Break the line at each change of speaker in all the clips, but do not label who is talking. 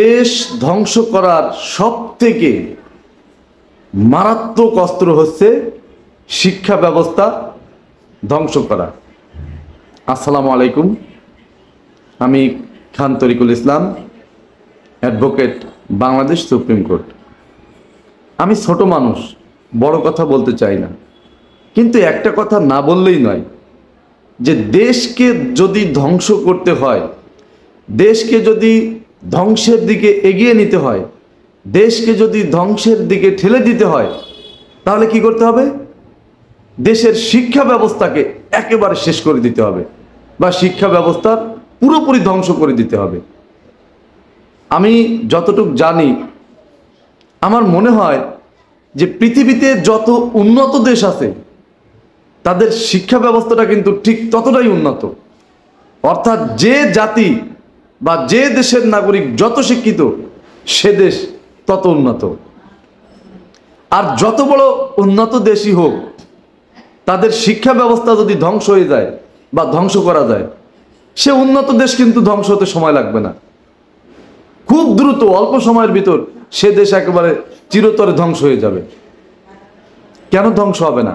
দেশ ধ্বংস করার সবথেকে মারাত্মক অস্ত্র হচ্ছে শিক্ষা ব্যবস্থা ধ্বংস করা। আসসালামু আলাইকুম, আমি খান তরিকুল ইসলাম, অ্যাডভোকেট, বাংলাদেশ সুপ্রিম কোর্ট। আমি ছোট মানুষ, বড় কথা বলতে চাই না, কিন্তু একটা কথা না বললেই নয় যে দেশকে যদি ধ্বংস করতে হয়, দেশকে যদি ধ্বংসের দিকে এগিয়ে নিতে হয়, দেশকে যদি ধ্বংসের দিকে ঠেলে দিতে হয়, তাহলে কি করতে হবে? দেশের শিক্ষা ব্যবস্থাকে একেবারে শেষ করে দিতে হবে বা শিক্ষা ব্যবস্থার পুরোপুরি ধ্বংস করে দিতে হবে। আমি যতটুকু জানি, আমার মনে হয় যে পৃথিবীতে যত উন্নত দেশ আছে তাদের শিক্ষা ব্যবস্থাটা কিন্তু ঠিক ততটাই উন্নত। অর্থাৎ যে জাতি বা যে দেশের নাগরিক যত শিক্ষিত, সে দেশ তত উন্নত। আর যত বড় উন্নত দেশই হোক, তাদের শিক্ষা ব্যবস্থা যদি ধ্বংস হয়ে যায় বা ধ্বংস করা যায়, সে উন্নত দেশ কিন্তু ধ্বংস হতে সময় লাগবে না। খুব দ্রুত, অল্প সময়ের ভিতর সে দেশ একেবারে চিরতরে ধ্বংস হয়ে যাবে। কেন ধ্বংস হবে না?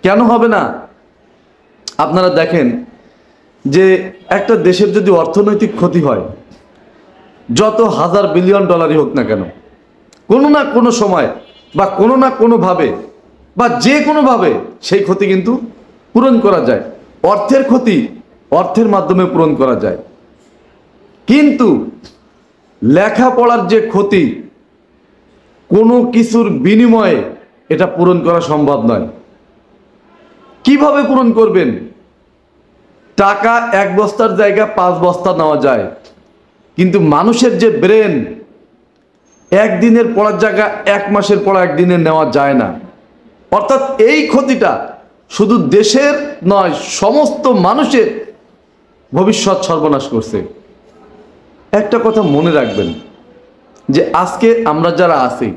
কেন হবে না? আপনারা দেখেন যে একটা দেশের যদি অর্থনৈতিক ক্ষতি হয়, যত হাজার বিলিয়ন ডলারই হোক না কেন, কোনো না কোনো সময় বা কোনো না কোনোভাবে বা যে কোনোভাবে সেই ক্ষতি কিন্তু পূরণ করা যায়। অর্থের ক্ষতি অর্থের মাধ্যমে পূরণ করা যায়, কিন্তু লেখাপড়ার যে ক্ষতি, কোনো কিছুর বিনিময়ে এটা পূরণ করা সম্ভব নয়। কিভাবে পূরণ করবেন? টাকা এক বস্তার জায়গায় 5 বস্তা নেওয়া যায়, কিন্তু মানুষের যে ব্রেন, একদিনের পড়ার জায়গা 1 মাসের পড়া একদিনে নেওয়া যায় না। অর্থাৎ এই ক্ষতিটা শুধু দেশের নয়, সমস্ত মানুষের ভবিষ্যৎ সর্বনাশ করছে। একটা কথা মনে রাখবেন যে আজকে আমরা যারা আছি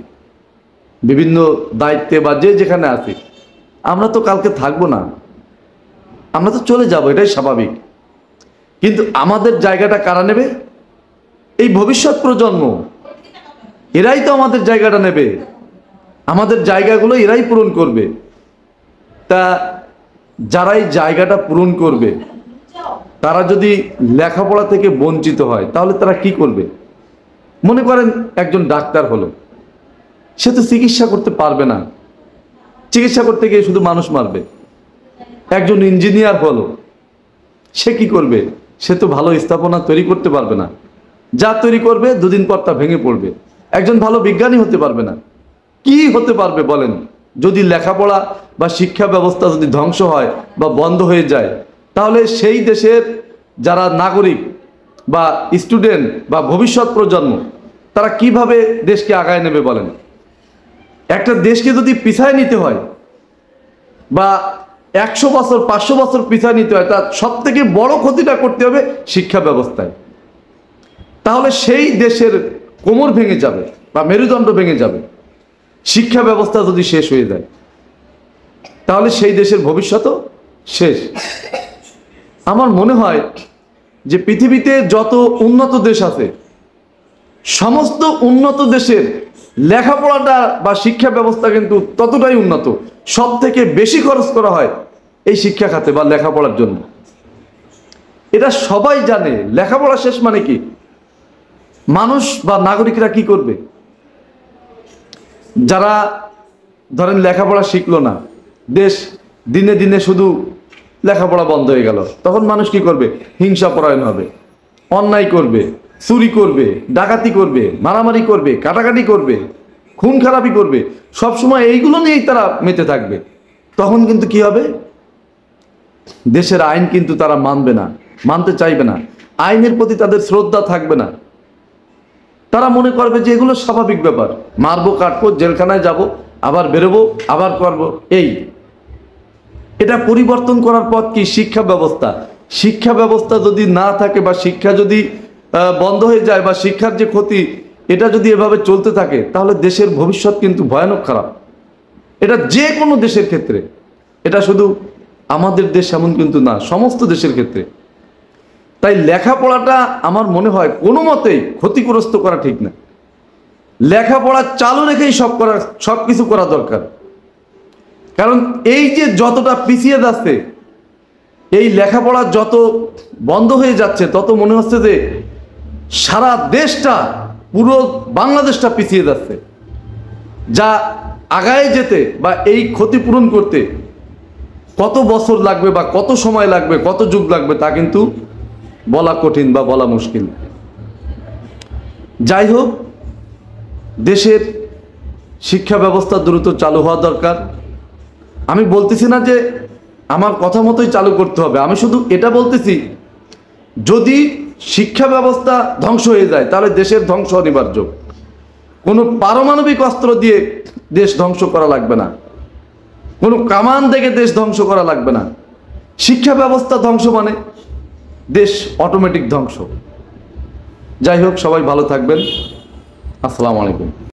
বিভিন্ন দায়িত্বে বা যে যেখানে আছি, আমরা তো কালকে থাকবো না, আমরা তো চলে যাব, এটাই স্বাভাবিক। কিন্তু আমাদের জায়গাটা কারা নেবে? এই ভবিষ্যৎ প্রজন্ম। এরাই তো আমাদের জায়গাটা নেবে, আমাদের জায়গাগুলো এরাই পূরণ করবে। তা যারাই জায়গাটা পূরণ করবে, তারা যদি লেখাপড়া থেকে বঞ্চিত হয়, তাহলে তারা কি করবে? মনে করেন একজন ডাক্তার হলো, সে তো চিকিৎসা করতে পারবে না, চিকিৎসা করতে গিয়ে শুধু মানুষ মারবে। একজন ইঞ্জিনিয়ার হলো, সে কি করবে? সে তো ভালো স্থাপনা তৈরি করতে পারবে না, যা তৈরি করবে 2 দিন পর তা ভেঙে পড়বে। একজন ভালো বিজ্ঞানী হতে পারবে না। কি হতে পারবে বলেন? যদি লেখাপড়া বা শিক্ষা ব্যবস্থা যদি ধ্বংস হয় বা বন্ধ হয়ে যায়, তাহলে সেই দেশের যারা নাগরিক বা স্টুডেন্ট বা ভবিষ্যৎ প্রজন্ম, তারা কিভাবে দেশকে আগায় নেবে বলেন? একটা দেশকে যদি পিছায় নিতে হয় বা 100 বছর 500 বছর পিছায় নিতে হয়, তার সব থেকে বড় ক্ষতিটা করতে হবে শিক্ষা ব্যবস্থায়। তাহলে সেই দেশের কোমর ভেঙে যাবে বা মেরুদণ্ড ভেঙে যাবে। শিক্ষা ব্যবস্থা যদি শেষ হয়ে যায়, তাহলে সেই দেশের ভবিষ্যৎও শেষ। আমার মনে হয় যে পৃথিবীতে যত উন্নত দেশ আছে, সমস্ত উন্নত দেশের লেখাপড়াটা বা শিক্ষা ব্যবস্থা কিন্তু ততটাই উন্নত। সব থেকে বেশি খরচ করা হয় এই শিক্ষা খাতে বা লেখাপড়ার জন্য। এটা সবাই জানে। লেখাপড়া শেষ মানে কি? মানুষ বা নাগরিকরা কি করবে? যারা ধরেন লেখাপড়া শিখলো না, দেশ দিনে দিনে শুধু লেখাপড়া বন্ধ হয়ে গেল, তখন মানুষ কি করবে? হিংসা পরায়ণ হবে, অন্যায় করবে, চুরি করবে, ডাকাতি করবে, মারামারি করবে, কাটাকাটি করবে, খুন খারাপি করবে। সবসময় এইগুলো নিয়েই তারা মেতে থাকবে। তখন কিন্তু কি হবে? দেশের আইন কিন্তু তারা মানবে না, মানতে চাইবে না। আইনের প্রতি তাদের শ্রদ্ধা থাকবে না। তারা মনে করবে যে এগুলো স্বাভাবিক ব্যাপার, মারবো, কাটবো, জেলখানায় যাব, আবার বেরোবো, আবার করবো। এটা পরিবর্তন করার পথ কি? শিক্ষা ব্যবস্থা। শিক্ষা ব্যবস্থা যদি না থাকে বা শিক্ষা যদি বন্ধ হয়ে যায় বা শিক্ষার যে ক্ষতি, এটা যদি এভাবে চলতে থাকে, তাহলে দেশের ভবিষ্যৎ কিন্তু ভয়ানক খারাপ। এটা যে কোনো দেশের ক্ষেত্রে, এটা শুধু আমাদের দেশ এমন কিন্তু না, সমস্ত দেশের ক্ষেত্রে। তাই লেখাপড়াটা আমার মনে হয় কোনো মতেই ক্ষতিগ্রস্ত করা ঠিক না। লেখাপড়া চালু রেখেই সব কিছু করা দরকার। কারণ এই যে যতটা পিছিয়ে যাচ্ছে, এই লেখাপড়া যত বন্ধ হয়ে যাচ্ছে, তত মনে হচ্ছে যে সারা দেশটা, পুরো বাংলাদেশটা পিছিয়ে যাচ্ছে। যা আগায় যেতে বা এই ক্ষতিপূরণ করতে কত বছর লাগবে বা কত সময় লাগবে, কত যুগ লাগবে, তা কিন্তু বলা কঠিন বা বলা মুশকিল। যাই হোক, দেশের শিক্ষা ব্যবস্থা দ্রুত চালু হওয়া দরকার। আমি বলতেছি না যে আমার কথা মতোই চালু করতে হবে, আমি শুধু এটা বলতেছি যদি শিক্ষা ব্যবস্থা ধ্বংস হয়ে যায় তাহলে দেশের ধ্বংস অনিবার্য। কোনো পারমাণবিক অস্ত্র দিয়ে দেশ ধ্বংস করা লাগবে না, কোনো কামান থেকে দেশ ধ্বংস করা লাগবে না। শিক্ষা ব্যবস্থা ধ্বংস মানে দেশ অটোমেটিক ধ্বংস। যাই হোক, সবাই ভালো থাকবেন। আসসালামু আলাইকুম।